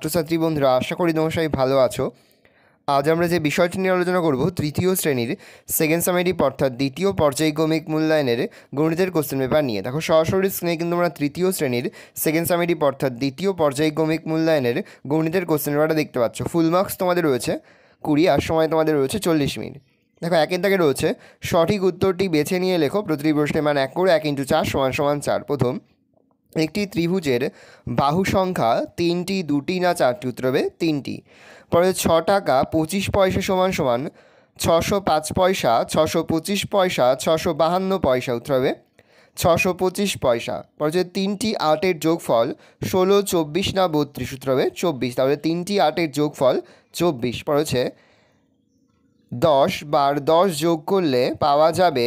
ছাত্রছাত্রী বন্ধুরা, আশা করি তোমরা সবাই ভালো আছো। আজ আমরা যে বিষয়টি নিয়ে আলোচনা করব, তৃতীয় শ্রেণীর সেকেন্ড সামেটিভ অর্থাৎ দ্বিতীয় পর্যায়ক্রমিক মূল্যায়নের গণিতের কোশ্চেন পেপার নিয়ে। দেখো, সরাসরি স্ক্রিনে কিন্তু আমরা তৃতীয় শ্রেণীর সেকেন্ড সামেটিভ অর্থাৎ দ্বিতীয় পর্যায়ক্রমিক মূল্যায়নের গণিতের কোশ্চেন পেপারটা দেখতে পাচ্ছ। ফুল মার্কস তোমাদের রয়েছে 20 আর সময় তোমাদের রয়েছে 40 মিনিট। দেখো, একের দাগে রয়েছে সঠিক উত্তরটি বেছে নিয়ে লেখো। প্রতিটি প্রশ্নের মান 1 করে 1 × 4 = 4। প্রথম, একটি ত্রিভুজের বাহু সংখ্যা 3টি, 2টি না 4টি? উত্তর হবে 3টি। পরে 6 টাকা 25 পয়সা সমান সমান 605 পয়সা, 625 পয়সা, 652 পয়সা। উত্তর হবে 625 পয়সা। পরে 3টি 8-এর যোগফল 16, 24 না 32? উত্তর হবে 24। তাহলে 3টি 8-এর যোগফল 24। পরে 10 বার 10 যোগ করলে পাওয়া যাবে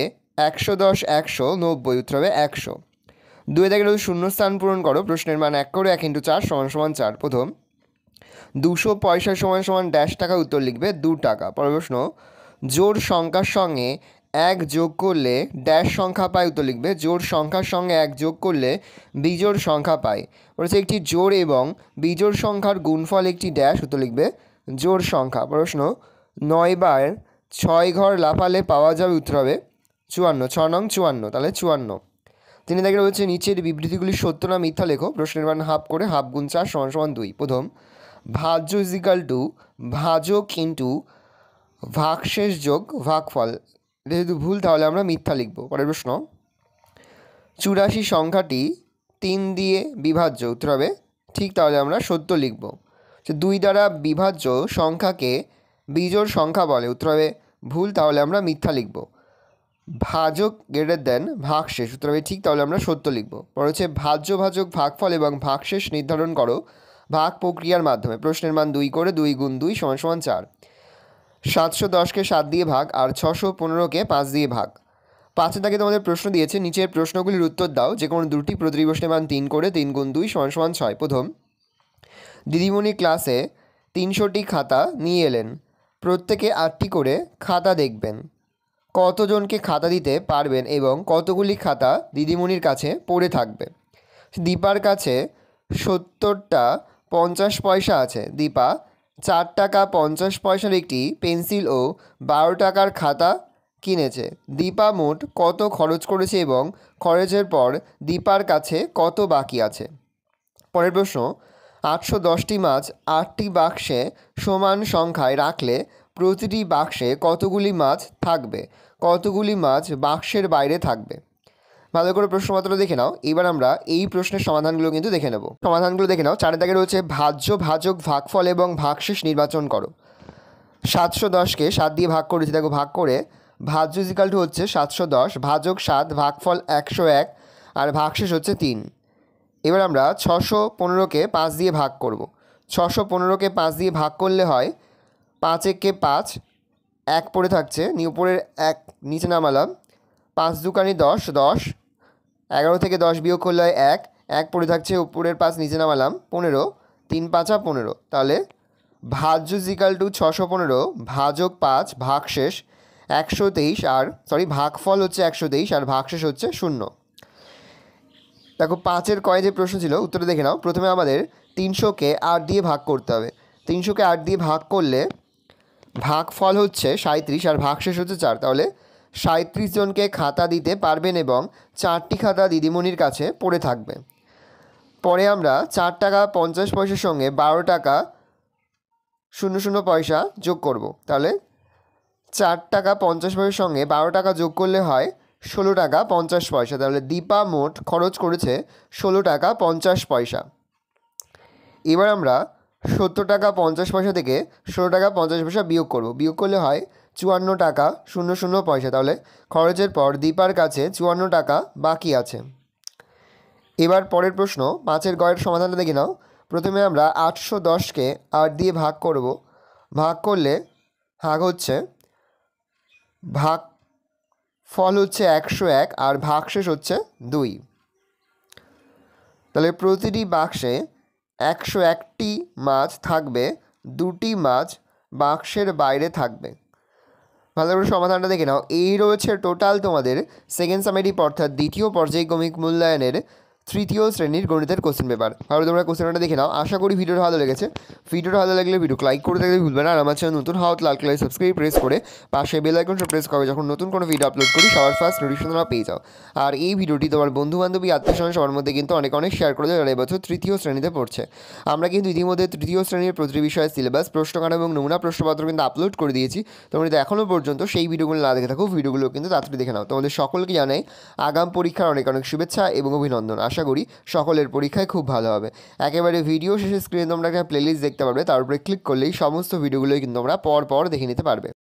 110, 190। উত্তর হবে 100। 2 থেকে শূন্যস্থান পূরণ করো। প্রশ্নের মান 1 করে 1 × 4 = 4। প্রথম, 200 পয়সা সমান সমান ড্যাশ টাকা। উত্তর লিখবে 2 টাকা। পরের প্রশ্ন, জোড় সংখ্যার সঙ্গে 1 যোগ করলে ড্যাশ সংখ্যা পায়। উত্তর লিখবে জোড় সংখ্যার সঙ্গে 1 যোগ করলে বিজোড় সংখ্যা পায়। বলেছে একটি জোড় এবং বিজোড় সংখ্যার গুণফল একটি ড্যাশ। উত্তর লিখবে জোড় সংখ্যা। প্রশ্ন, 9 বার 6 ঘর লাফালে পাওয়া যাবে। উত্তর হবে 54। 6 নং 54, তাহলে 54। তিনি দেখে রয়েছে নিচের বিবৃতিগুলি সত্য না মিথ্যা লেখো। প্রশ্নের মান হাফ করে হাফ গুণ 4 = 2। প্রথম, ভাজ্য = ভাজক ইন্টু ভাগশেষ যোগ ভাগফল। এটা যদি ভুল তাহলে আমরা মিথ্যা লিখব। পরের প্রশ্ন, 84 সংখ্যাটি 3 দিয়ে বিভাজ্য। উত্তর হবে ঠিক, তাহলে আমরা সত্য লিখব। 2 দ্বারা বিভাজ্য সংখ্যাকে বিজোড় সংখ্যা বলে। উত্তর হবে ভুল, তাহলে আমরা মিথ্যা লিখব। ভাজক > ভাগশেষ। উত্তর হবে ঠিক, তাহলে আমরা সত্য লিখব। পরে হচ্ছে ভাজ্য ভাজক ভাগফল এবং ভাগশেষ নির্ধারণ করো ভাগ প্রক্রিয়ার মাধ্যমে। প্রশ্নের মান 2 করে 2 গুণ 2 = 4। 710কে 7 দিয়ে ভাগ আর 615কে 5 দিয়ে ভাগ। 5 দাগে তোমাদের প্রশ্ন দিয়েছে, নিচের প্রশ্নগুলির উত্তর দাও যে কোনো দুটি। প্রতিটি প্রশ্নের মান 3 করে 3 গুণ 2 = 6। প্রথম, দিদিমণি ক্লাসে 300টি খাতা নিয়ে এলেন। প্রত্যেকে 8টি করে খাতা দেখবেন। কতজনকে খাতা দিতে পারবেন এবং কতগুলি খাতা দিদিমণির কাছে পড়ে থাকবে? দীপার কাছে 70টা 50 পয়সা আছে। দীপা 4 টাকা 50 পয়সার একটি পেন্সিল ও 12 টাকার খাতা কিনেছে। দীপা মোট কত খরচ করেছে এবং খরচের পর দীপার কাছে কত বাকি আছে? পরের প্রশ্ন, 810টি মাছ 8টি বাক্সে সমান সংখ্যায় রাখলে প্রতিটি বাক্সে কতগুলি মাছ থাকবে? কতগুলি মাছ বাক্সের বাইরে থাকবে? ভালো করে প্রশ্নপত্র দেখে নাও। এবার আমরা এই প্রশ্নের সমাধানগুলো কিন্তু দেখে নেব। সমাধানগুলো দেখে নাও। 4 দাগে রয়েছে ভাজ্য ভাজক ভাগফল এবং ভাগশেষ নির্বাচন করো। 710কে 7 দিয়ে ভাগ করেছি। দেখো, ভাগ করে ভাজ্য = হচ্ছে 710, ভাজক 7, ভাগফল 101 আর ভাগশেষ হচ্ছে 3। এবার আমরা 615কে 5 দিয়ে ভাগ করব। 615কে 5 দিয়ে ভাগ করলে হয় 5 একে 5, 1 পড়ে থাকছে, উপরের 1 নিচে নামালাম। 5 দুকানি 10, 10। 11 থেকে 10 বিয়োগ করলে হয় 1, 1 পড়ে থাকছে, উপরের 5 নিচে নামালাম। 15, 3 5 15। তাহলে ভাজ্য = 615, ভাজক 5, ভাগশেষ 123 আর ভাগফল হচ্ছে 123 আর ভাগশেষ হচ্ছে 0। দেখো, 5-এর কয়ে যে প্রশ্ন ছিল, উত্তরে দেখে নাও। প্রথমে আমাদের 300কে 8 দিয়ে ভাগ করতে হবে। 300কে 8 দিয়ে ভাগ করলে ভাগফল হচ্ছে 37 আর ভাগশেষ হচ্ছে 4। তাহলে 37 জনকে খাতা দিতে পারবেন এবং 4টি খাতা দিদিমণির কাছে পড়ে থাকবে। পরে আমরা 4 টাকা 50 পয়সার সঙ্গে 12 টাকা 00 পয়সা যোগ করব। তাহলে 4 টাকা 50 পয়সার সঙ্গে 12 টাকা যোগ করলে হয় 16 টাকা 50 পয়সা। তাহলে দীপা মোট খরচ করেছে 16 টাকা 50 পয়সা। এবার আমরা 70 টাকা 50 পয়সা থেকে 16 টাকা 50 পয়সা বিয়োগ করব। বিয়োগ করলে হয় 54 টাকা 00 পয়সা। তাহলে খরচের পর দীপার কাছে 54 টাকা বাকি আছে। এবার পরের প্রশ্ন, 5-এর গয়ের সমাধানটা দেখে নাও। প্রথমে আমরা 810কে 8 দিয়ে ভাগ করব। ভাগ করলে ভাগ হচ্ছে ভাগফল হচ্ছে 101 আর ভাগশেষ হচ্ছে 2। তাহলে প্রতিটি বাক্সে 101টি মাছ থাকবে, 2টি মাছ বাক্সের বাইরে থাকবে। ভালো করে সমাধানটা দেখে নাও। এই রয়েছে টোটাল তোমাদের সেকেন্ড সামেটিভ অর্থাৎ দ্বিতীয় পর্যায়ক্রমিক মূল্যায়নের তৃতীয় শ্রেণীর গণিতের কোশ্চেন পেপার। তাহলে তোমরা কোশ্চেনটা দেখে নাও। আশা করি ভিডিওটা ভালো লেগেছে। ভিডিওটা ভালো লাগলে ভিডিও লাইক করে দেখতে ভুলবে না। আর আমার চ্যানেল নতুন হওয়া লাল কালার সাবস্ক্রাইব প্রেস করে পাশে বেল আইকনটা প্রেস করবে, যখন নতুন কোনো ভিডিও আপলোড করি সবার ফার্স্ট নোটিফিকেশন তোমরা পেয়ে যাও। আর এই ভিডিওটি তোমার বন্ধু বান্ধবী আত্মীয়স্বজন সবার মধ্যে কিন্তু অনেক শেয়ার করে দেয় যারা এবছর তৃতীয় শ্রেণীতে পড়ছে। আমরা কিন্তু ইতিমধ্যে তৃতীয় শ্রেণীর প্রতি বিষয়ের সিলেবাস, প্রশ্নকাঠামো এবং নমুনা প্রশ্নপত্র কিন্তু আপলোড করে দিয়েছি। তোমরা যদি এখনও পর্যন্ত সেই ভিডিওগুলো না দেখে থাকো, ভিডিওগুলো কিন্তু তাড়াতাড়ি দেখে নাও। তোমাদের সকলকে জানাই আগাম পরীক্ষার অনেক শুভেচ্ছা এবং অভিনন্দন। আশা করি সকলের পরীক্ষায় খুব ভালো হবে। একেবারে ভিডিও শেষে স্ক্রিনে তোমরা একটা প্লেলিস্ট দেখতে পারবে, তার উপরে ক্লিক করলেই সমস্ত ভিডিওগুলোই কিন্তু তোমরা পর পর দেখে নিতে পারবে।